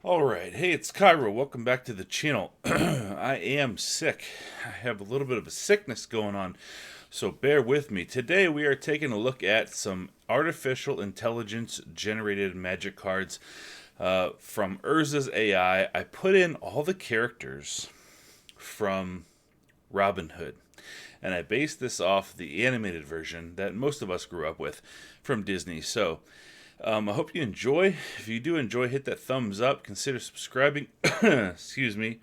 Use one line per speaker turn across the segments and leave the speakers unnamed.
Alright, hey, it's Kaero. Welcome back to the channel. I am sick. I have a little bit of a sickness going on, so bear with me. Today we are taking a look at some artificial intelligence generated magic cards from Urzas A.I. I put in all the characters from Robin Hood, and I based this off the animated version that most of us grew up with from Disney. So I hope you enjoy. If you do enjoy, hit that thumbs up. Consider subscribing. Excuse me.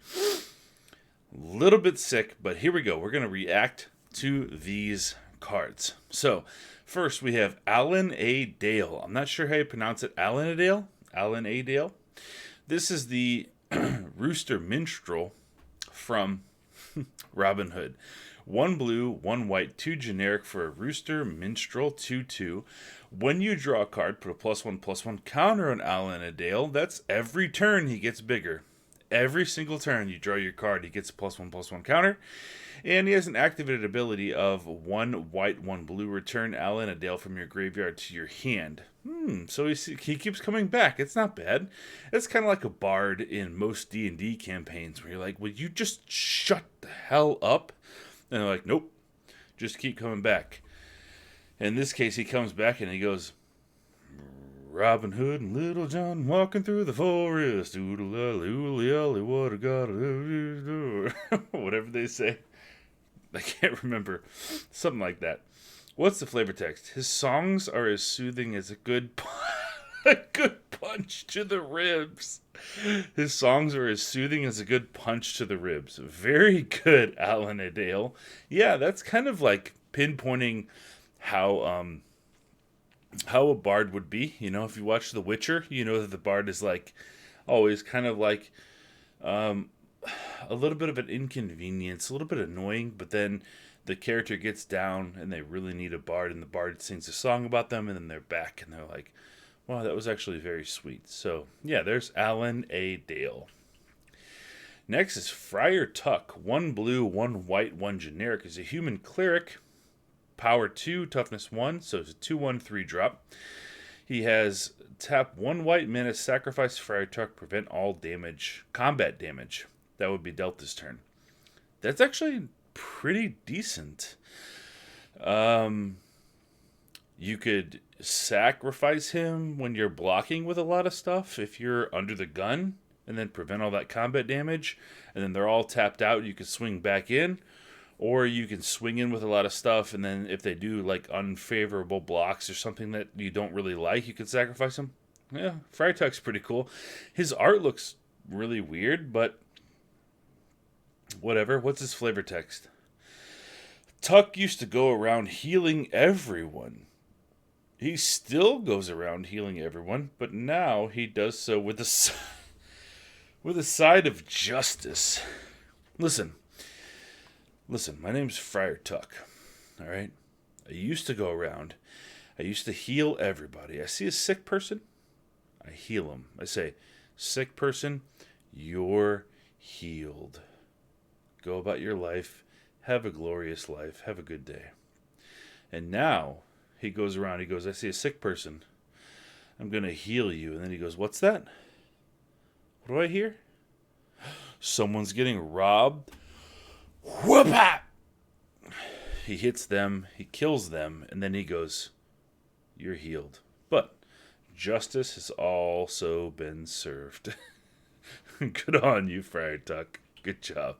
A little bit sick, but here we go. We're going to react to these cards. So, first we have Alan A. Dale. I'm not sure how you pronounce it. Alan A. Dale? Alan A. Dale. This is the Rooster Minstrel from Robin Hood. 1 blue, 1 white, 2 generic for a Rooster Minstrel 2/2. When you draw a card, put a +1/+1 counter on Alan Adale. That's every turn he gets bigger. Every single turn you draw your card, he gets a +1/+1 counter. And he has an activated ability of 1 white, 1 blue. Return Alan Adale from your graveyard to your hand. So he keeps coming back. It's not bad. It's kind of like a bard in most D&D campaigns where you're like, will you just shut the hell up? And they're like, nope, just keep coming back. In this case, he comes back and he goes, Robin Hood and Little John walking through the forest. Oodle-lally, what I gotta do. Whatever they say. I can't remember. Something like that. What's the flavor text? His songs are as soothing as a good punch to the ribs. His songs are as soothing as a good punch to the ribs. Very good, Alan Adale. Yeah, that's kind of like pinpointing how a bard would be. You know, if you watch The Witcher, you know that the bard is like always kind of like a little bit of an inconvenience, a little bit annoying, but then the character gets down and they really need a bard, and the bard sings a song about them, and then they're back and they're like, wow, that was actually very sweet. So, yeah, there's Alan A. Dale. Next is Friar Tuck. 1 blue, 1 white, 1 generic. Is a human cleric. Power 2, toughness 1, so it's a 2/1 3-drop. He has tap 1 white mana, sacrifice Friar Tuck, prevent all damage, combat damage that would be dealt this turn. That's actually pretty decent. You could sacrifice him when you're blocking with a lot of stuff if you're under the gun, and then prevent all that combat damage, and then they're all tapped out, you can swing back in, or you can swing in with a lot of stuff, and then if they do like unfavorable blocks or something that you don't really like, you can sacrifice them. Yeah, Friar Tuck's pretty cool. His art looks really weird, but whatever. What's his flavor text? Tuck used to go around healing everyone. He still goes around healing everyone, but now he does so with a side of justice. Listen, my name's Friar Tuck, all right? I used to go around. I used to heal everybody. I see a sick person, I heal them. I say, sick person, you're healed. Go about your life. Have a glorious life. Have a good day. And now he goes around. He goes, I see a sick person. I'm going to heal you. And then he goes, what's that? What do I hear? Someone's getting robbed. Whoop-a! He hits them. He kills them. And then he goes, you're healed. But justice has also been served. Good on you, Friar Tuck. Good job.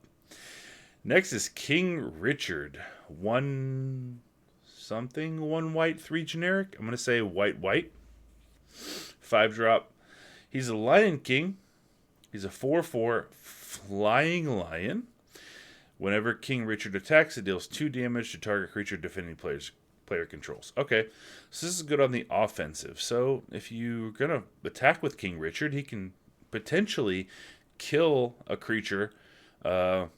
Next is King Richard. 1 something, 1 white, 3 generic. I'm going to say white. 5-drop. He's a Lion King. He's a 4/4 flying lion. Whenever King Richard attacks, it deals 2 damage to target creature defending player controls. Okay, so this is good on the offensive. So if you're going to attack with King Richard, he can potentially kill a creature that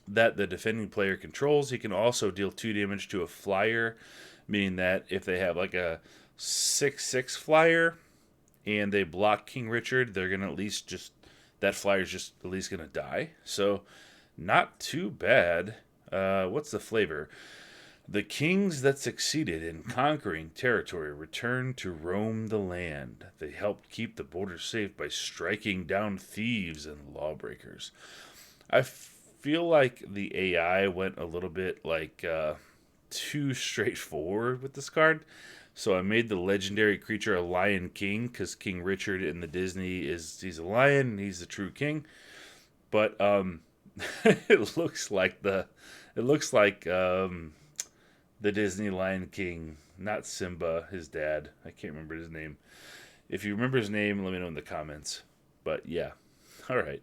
the defending player controls. He can also deal 2 damage to a flyer, meaning that if they have like a 6/6 flyer and they block King Richard, they're going to at least that flyer's just at least going to die. So not too bad. What's the flavor? The kings that succeeded in conquering territory returned to roam the land. They helped keep the border safe by striking down thieves and lawbreakers. I feel like the AI went a little bit too straightforward with this card. So I made the legendary creature a Lion King because King Richard in the Disney he's a lion and he's the true king. But it looks like the Disney Lion King, not Simba, his dad. I can't remember his name. If you remember his name, let me know in the comments. But yeah, all right.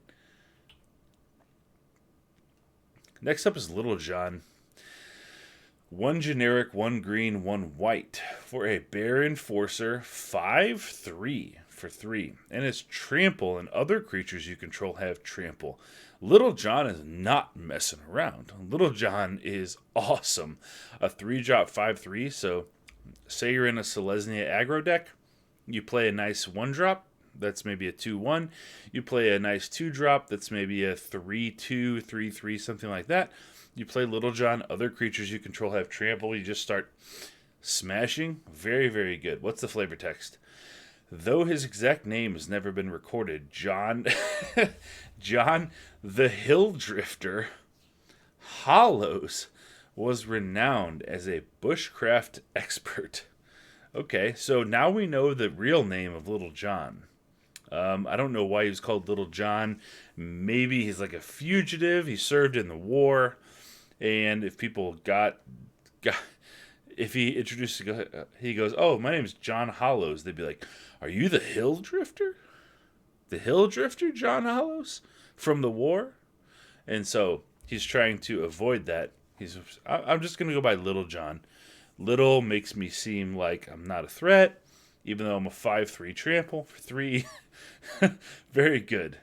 Next up is Little John. 1 generic, 1 green, 1 white for a bear enforcer, 5/3 for 3. And it's trample, and other creatures you control have trample. Little John is not messing around. Little John is awesome. A 3-drop 5/3. So, say you're in a Selesnya aggro deck, you play a nice 1-drop. That's maybe a 2/1. You play a nice 2-drop. That's maybe a 3/2, 3/3, something like that. You play Little John. Other creatures you control have trample. You just start smashing. Very, very good. What's the flavor text? Though his exact name has never been recorded, John the Hill Drifter Hollows was renowned as a bushcraft expert. Okay, so now we know the real name of Little John. I don't know why he was called Little John. Maybe he's like a fugitive. He served in the war. And if people if he introduced, he goes, "Oh, my name is John Hollows," they'd be like, "Are you the Hill Drifter? The Hill Drifter, John Hollows? From the war?" And so he's trying to avoid that. I'm just going to go by Little John. Little makes me seem like I'm not a threat, even though I'm a 5/3 trample for 3. Very good.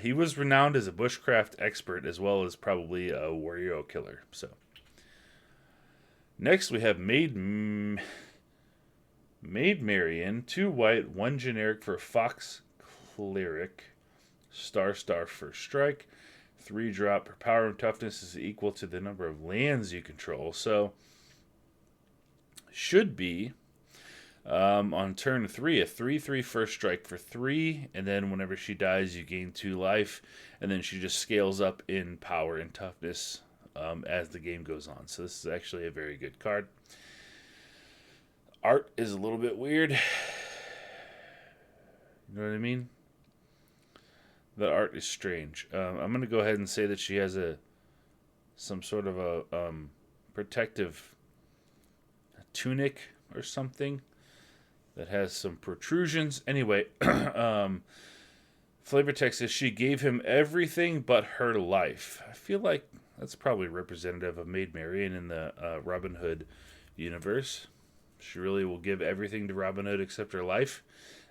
He was renowned as a bushcraft expert as well as probably a warrior killer. So next we have Maid Marian, 2 white, 1 generic for a fox cleric, star for strike, 3-drop. Her power and toughness is equal to the number of lands you control. So should be on turn 3, a 3/3 first strike for 3, and then whenever she dies, you gain 2 life, and then she just scales up in power and toughness as the game goes on. So this is actually a very good card. Art is a little bit weird. You know what I mean? The art is strange. I'm going to go ahead and say that she has some sort of a protective tunic or something that has some protrusions. Anyway, flavor text is she gave him everything but her life. I feel like that's probably representative of Maid Marian in the Robin Hood universe. She really will give everything to Robin Hood except her life.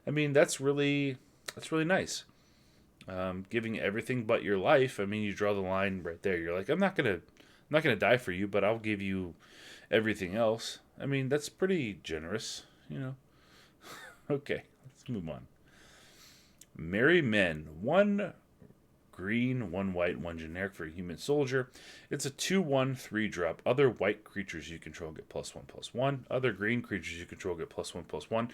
I mean, that's really nice. Giving everything but your life. I mean, you draw the line right there. You're like, I'm not gonna die for you, but I'll give you everything else. I mean, that's pretty generous, you know. Okay, let's move on. Merry Men, 1 green, 1 white, 1 generic for a human soldier. It's a 2/1 3-drop. Other white creatures you control get +1/+1. Other green creatures you control get +1/+1.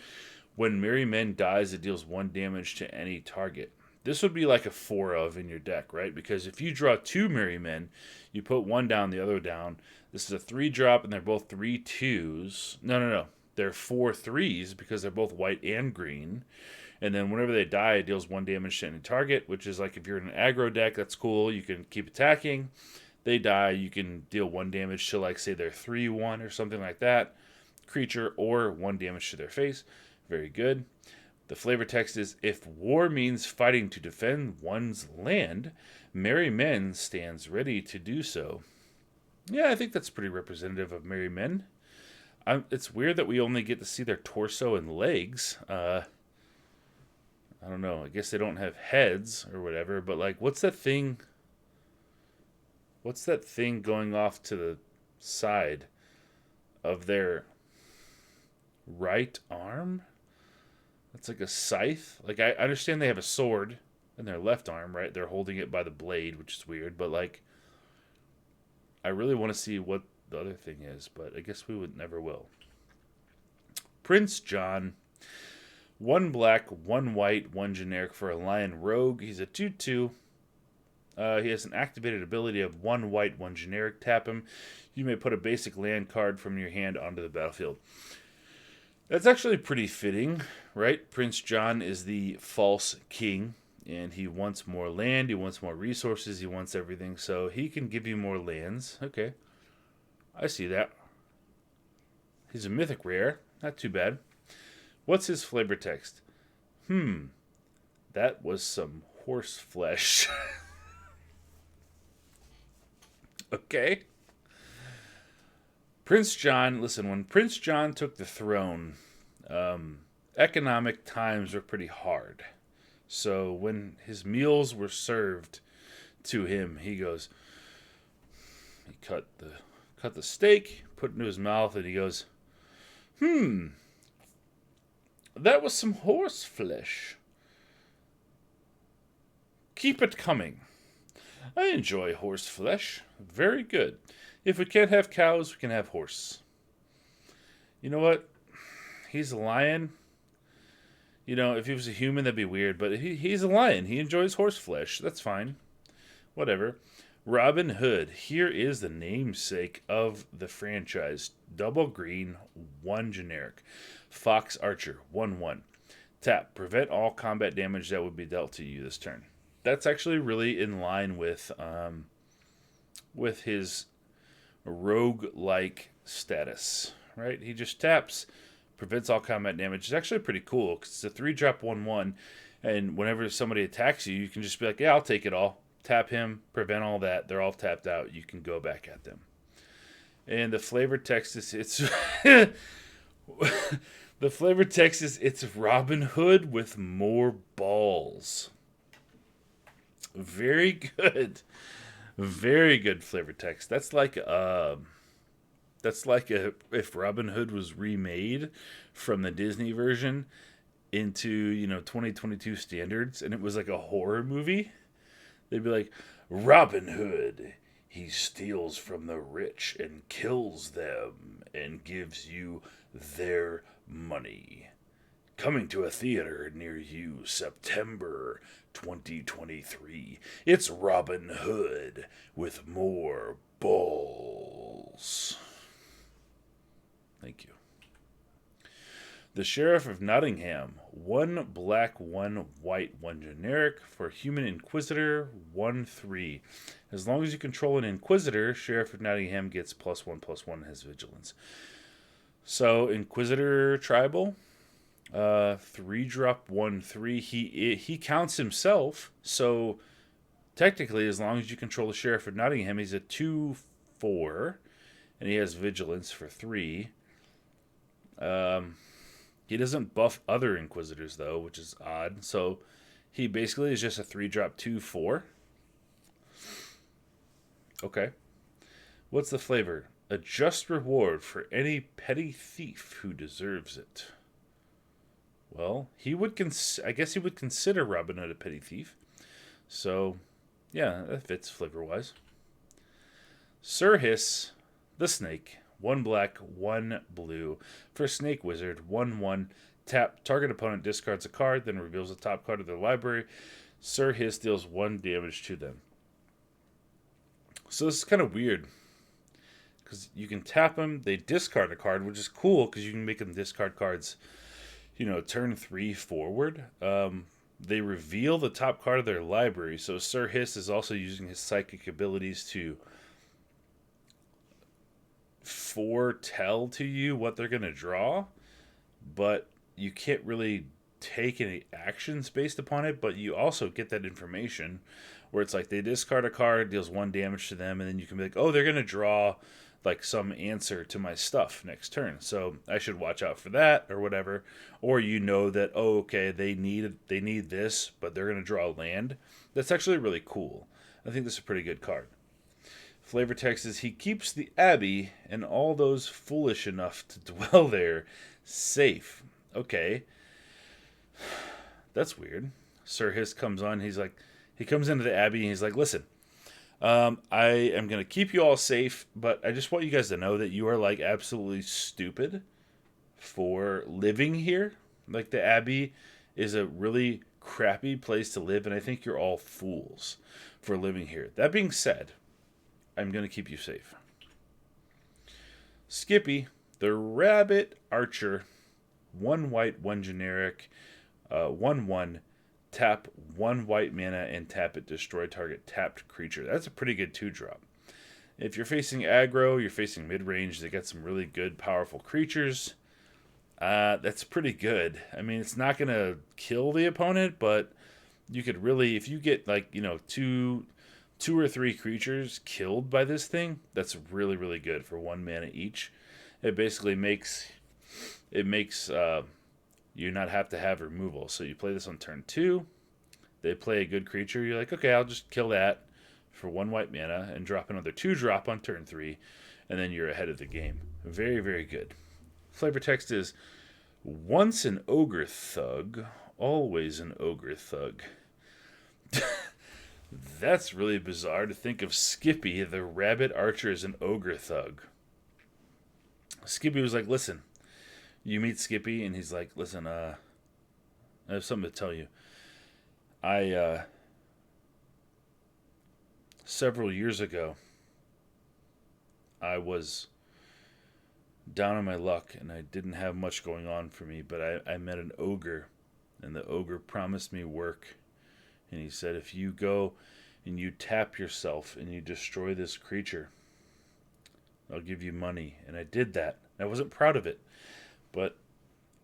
When Merry Men dies, it deals 1 damage to any target. This would be like a 4 of in your deck, right? Because if you draw 2 Merry Men, you put 1 down, the other down. This is a 3-drop, and they're both 3/2s. No. They're 4/3s because they're both white and green. And then whenever they die, it deals 1 damage to any target, which is like if you're in an aggro deck, that's cool. You can keep attacking. They die, you can deal 1 damage to, like, say they're 3/1 or something like that creature, or 1 damage to their face. Very good. The flavor text is, if war means fighting to defend one's land, Merry Men stands ready to do so. Yeah, I think that's pretty representative of Merry Men. It's weird that we only get to see their torso and legs. I don't know. I guess they don't have heads or whatever, but like, what's that thing? What's that thing going off to the side of their right arm? It's like a scythe. Like, I understand they have a sword in their left arm, right? They're holding it by the blade, which is weird, but like, I really want to see what the other thing is, but I guess we would never will. Prince John. 1 black, 1 white, 1 generic for a lion rogue. He's a 2/2. He has an activated ability of 1 white, 1 generic. Tap him. You may put a basic land card from your hand onto the battlefield. That's actually pretty fitting, right? Prince John is the false king, and he wants more land, he wants more resources, he wants everything, so he can give you more lands. Okay, I see that. He's a mythic rare, not too bad. What's his flavor text? That was some horse flesh. Okay. Prince John, listen, when Prince John took the throne, economic times were pretty hard. So when his meals were served to him, he goes, he cut the steak, put it into his mouth, and he goes, that was some horse flesh. Keep it coming. I enjoy horse flesh. Very good. If we can't have cows, we can have horse. You know what? He's a lion. You know, if he was a human, that'd be weird. But he's a lion. He enjoys horse flesh. That's fine. Whatever. Robin Hood. Here is the namesake of the franchise. Double green, 1 generic. Fox Archer, 1/1. Tap. Prevent all combat damage that would be dealt to you this turn. That's actually really in line with his rogue-like status, right? He just taps, prevents all combat damage. It's actually pretty cool because it's a 3-drop 1/1, and whenever somebody attacks you, you can just be like, yeah, I'll take it all. Tap him, prevent all that. They're all tapped out. You can go back at them. And the flavor text is it's it's Robin Hood with more balls. Very good. Very good flavor text. That's like if Robin Hood was remade from the Disney version into, 2022 standards, and it was like a horror movie. They'd be like, Robin Hood, he steals from the rich and kills them and gives you their money. Coming to a theater near you, September 2023. It's Robin Hood with more balls. Thank you. The Sheriff of Nottingham. 1 black, 1 white, 1 generic. For Human Inquisitor, 1/3. As long as you control an Inquisitor, Sheriff of Nottingham gets +1/+1 and has vigilance. So, Inquisitor Tribal. 3-drop 1/3. He counts himself, so technically, as long as you control the Sheriff of Nottingham, he's a 2/4, and he has vigilance for 3. He doesn't buff other Inquisitors though, which is odd. So he basically is just a 3-drop 2/4. Okay. What's the flavor? A just reward for any petty thief who deserves it. Well, I guess he would consider Robin Hood a petty thief. So, yeah, that fits flavor-wise. Sir Hiss, the Snake. 1 black, 1 blue. For Snake Wizard, 1/1. Tap. Target opponent discards a card, then reveals the top card of their library. Sir Hiss deals 1 damage to them. So this is kind of weird. Because you can tap them, they discard a card, which is cool because you can make them discard cards, turn 3 forward. They reveal the top card of their library. So Sir Hiss is also using his psychic abilities to foretell to you what they're going to draw, but you can't really take any actions based upon it, but you also get that information where it's like they discard a card, deals 1 damage to them, and then you can be like, oh, they're going to draw like some answer to my stuff next turn, so I should watch out for that or whatever. Or that, oh, okay, they need this, but they're going to draw land. That's actually really cool. I think this is a pretty good card. Flavor text is, he keeps the Abbey and all those foolish enough to dwell there safe. Okay. That's weird. Sir Hiss comes on. He comes into the Abbey and he's like, listen, I am going to keep you all safe, but I just want you guys to know that you are like absolutely stupid for living here. Like the Abbey is a really crappy place to live, and I think you're all fools for living here. That being said, I'm going to keep you safe. Skippy, the rabbit archer, 1 white, 1 generic, 1/1, tap 1 white mana and tap it, destroy target tapped creature. That's a pretty good 2-drop. If you're facing aggro, you're facing mid-range, they got some really good, powerful creatures. That's pretty good. I mean, it's not going to kill the opponent, but you could really, if you get like, two or three creatures killed by this thing, that's really, really good for 1 mana each. It basically makes you not have to have removal. So you play this on turn 2. They play a good creature. You're like, okay, I'll just kill that for 1 white mana and drop another 2-drop on turn 3, and then you're ahead of the game. Very, very good. Flavor text is, once an ogre thug, always an ogre thug. That's really bizarre to think of Skippy, the rabbit archer, as an ogre thug. Skippy was like, listen, you meet Skippy, and he's like, listen, I have something to tell you. Several years ago, I was down on my luck, and I didn't have much going on for me, but I met an ogre, and the ogre promised me work. And he said, if you go and you tap yourself and you destroy this creature, I'll give you money. And I did that. I wasn't proud of it, but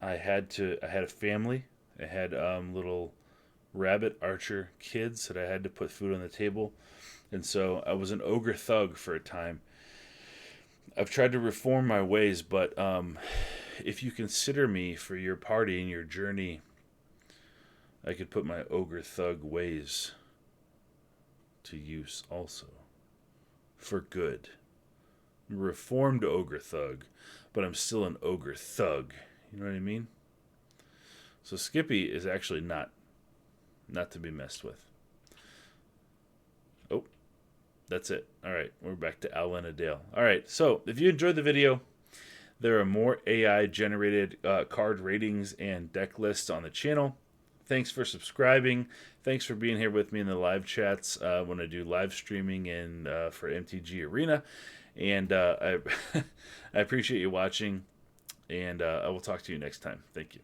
I had a family. I had little rabbit archer kids that I had to put food on the table. And so I was an ogre thug for a time. I've tried to reform my ways, but if you consider me for your party and your journey, I could put my ogre thug ways to use also. For good. I'm a reformed ogre thug, but I'm still an ogre thug. You know what I mean? So Skippy is actually not to be messed with. Oh, that's it. All right, we're back to Al and Adele. All right, so if you enjoyed the video, there are more AI-generated card ratings and deck lists on the channel. Thanks for subscribing. Thanks for being here with me in the live chats when I do live streaming and for MTG Arena. And I appreciate you watching, and I will talk to you next time. Thank you.